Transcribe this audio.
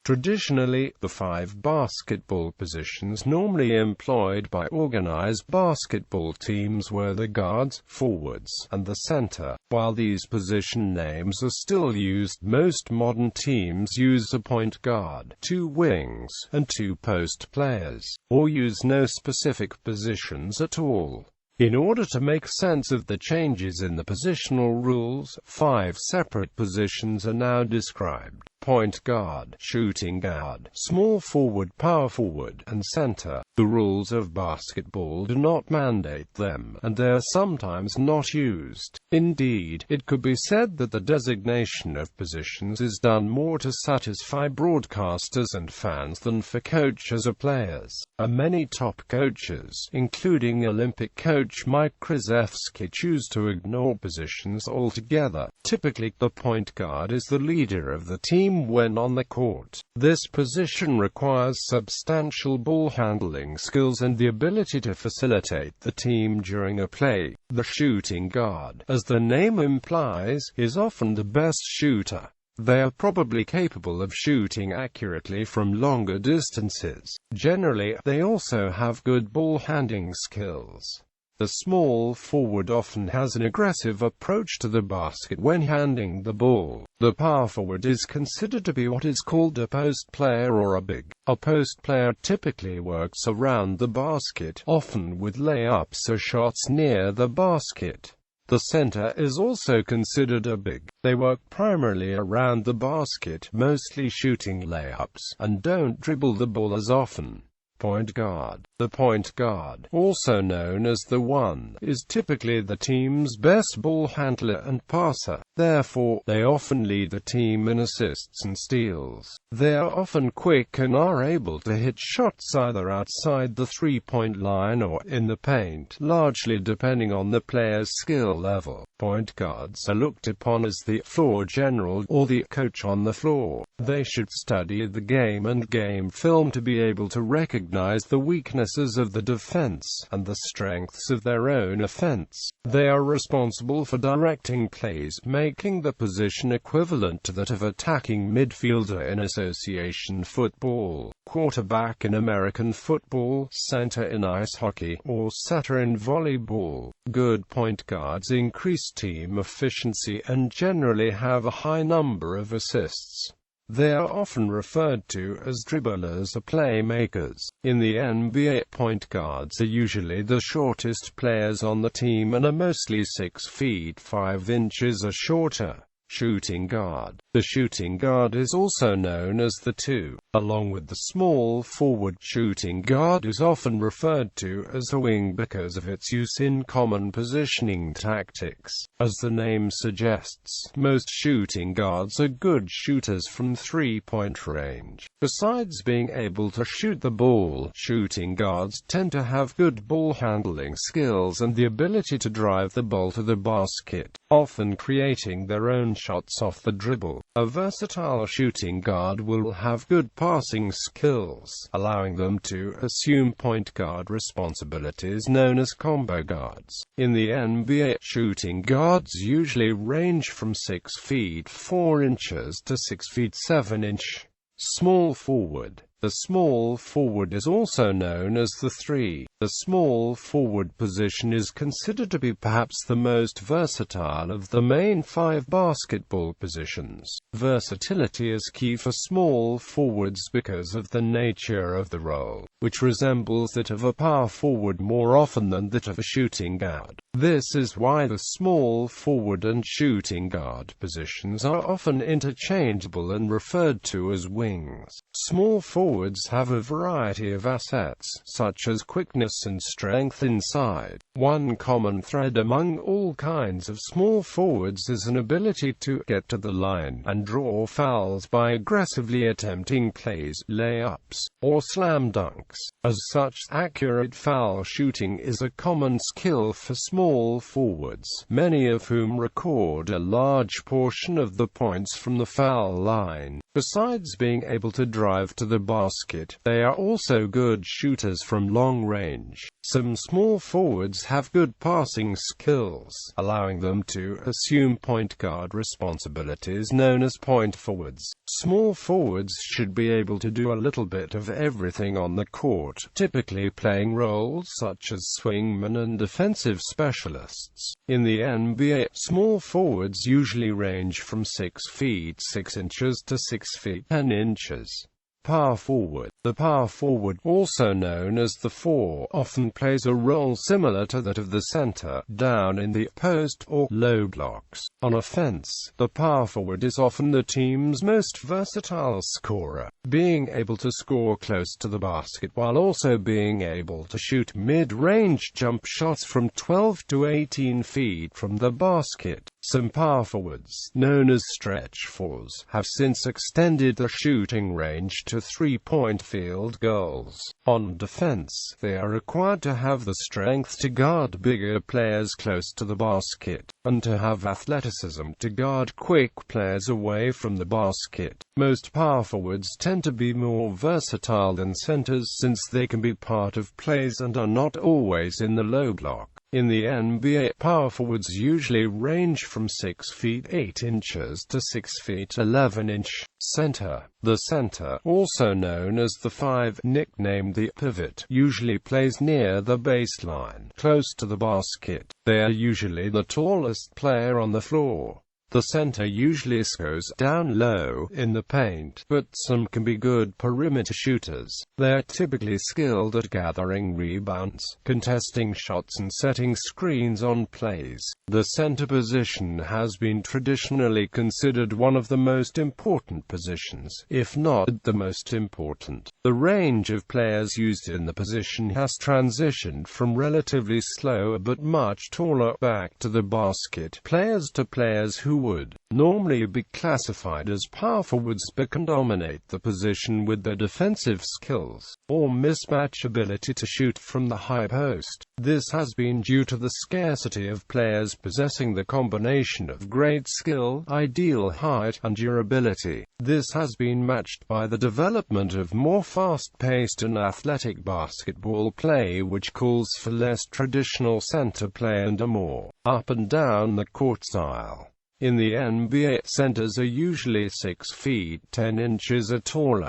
Traditionally, the 5 basketball positions normally employed by organized basketball teams were the guards, forwards, and the center. While these position names are still used, most modern teams use a point guard, 2 wings, and 2 post players, or use no specific positions at all. In order to make sense of the changes in the positional rules, 5 separate positions are now described: point guard, shooting guard, small forward, power forward, and center. The rules of basketball do not mandate them, and they are sometimes not used. Indeed, it could be said that the designation of positions is done more to satisfy broadcasters and fans than for coaches or players. Many top coaches, including Olympic coach Mike Krzyzewski, choose to ignore positions altogether. Typically, the point guard is the leader of the team when on the court. This position requires substantial ball handling skills and the ability to facilitate the team during a play. The shooting guard, as the name implies, is often the best shooter. They are probably capable of shooting accurately from longer distances. Generally, they also have good ball handling skills. The small forward often has an aggressive approach to the basket when handing the ball. The power forward is considered to be what is called a post player or a big. A post player typically works around the basket, often with layups or shots near the basket. The center is also considered a big. They work primarily around the basket, mostly shooting layups, and don't dribble the ball as often. Point guard. The point guard, also known as the one, is typically the team's best ball handler and passer. Therefore, they often lead the team in assists and steals. They are often quick and are able to hit shots either outside the three-point line or in the paint, largely depending on the player's skill level. Point guards are looked upon as the floor general, or the coach on the floor. They should study the game and game film to be able to recognize the weaknesses of the defense and the strengths of their own offense. They are responsible for directing plays, making the position equivalent to that of attacking midfielder in association football, quarterback in American football, center in ice hockey, or setter in volleyball. Good point guards increase team efficiency and generally have a high number of assists. They are often referred to as dribblers or playmakers. In the NBA, point guards are usually the shortest players on the team and are mostly 6 feet 5 inches or shorter. Shooting guard. The shooting guard is also known as the 2. Along with the small forward, shooting guard is often referred to as a wing because of its use in common positioning tactics. As the name suggests, most shooting guards are good shooters from three-point range. Besides being able to shoot the ball, shooting guards tend to have good ball handling skills and the ability to drive the ball to the basket, often creating their own shots off the dribble. A versatile shooting guard will have good passing skills, allowing them to assume point guard responsibilities known as combo guards. In the NBA, shooting guards usually range from 6 feet 4 inches to 6 feet 7 inches. Small forward. The small forward is also known as the 3. The small forward position is considered to be perhaps the most versatile of the main 5 basketball positions. Versatility is key for small forwards because of the nature of the role, which resembles that of a power forward more often than that of a shooting guard. This is why the small forward and shooting guard positions are often interchangeable and referred to as wings. Small forwards have a variety of assets, such as quickness and strength inside. One common thread among all kinds of small forwards is an ability to get to the line and draw fouls by aggressively attempting plays, layups, or slam dunks. As such, accurate foul shooting is a common skill for small forwards, many of whom record a large portion of the points from the foul line. Besides being able to drive to the basket, they are also good shooters from long range. Some small forwards have good passing skills, allowing them to assume point guard responsibilities known as point forwards. Small forwards should be able to do a little bit of everything on the court, typically playing roles such as swingmen and defensive specialists. In the NBA, small forwards usually range from 6 feet 6 inches to 6 feet 10 inches. Power forward. The power forward, also known as the 4, often plays a role similar to that of the center, down in the post or low blocks. On offense, the power forward is often the team's most versatile scorer, being able to score close to the basket while also being able to shoot mid-range jump shots from 12 to 18 feet from the basket. Some power forwards, known as stretch fours, have since extended the shooting range to three-point field goals. On defense, they are required to have the strength to guard bigger players close to the basket, and to have athleticism to guard quick players away from the basket. Most power forwards tend to be more versatile than centers since they can be part of plays and are not always in the low block. In the NBA, power forwards usually range from 6 feet 8 inches to 6 feet 11 inch. Center. The center, also known as the 5, nicknamed the pivot, usually plays near the baseline, close to the basket. They are usually the tallest player on the floor. The center usually goes down low in the paint, but some can be good perimeter shooters. They are typically skilled at gathering rebounds, contesting shots and setting screens on plays. The center position has been traditionally considered one of the most important positions, if not the most important. The range of players used in the position has transitioned from relatively slower but much taller back to the basket players to players who would normally be classified as power forwards but can dominate the position with their defensive skills, or mismatch ability to shoot from the high post. This has been due to the scarcity of players possessing the combination of great skill, ideal height, and durability. This has been matched by the development of more fast-paced and athletic basketball play which calls for less traditional center play and a more up-and-down-the-court style. In the NBA, centers are usually 6 feet 10 inches or taller.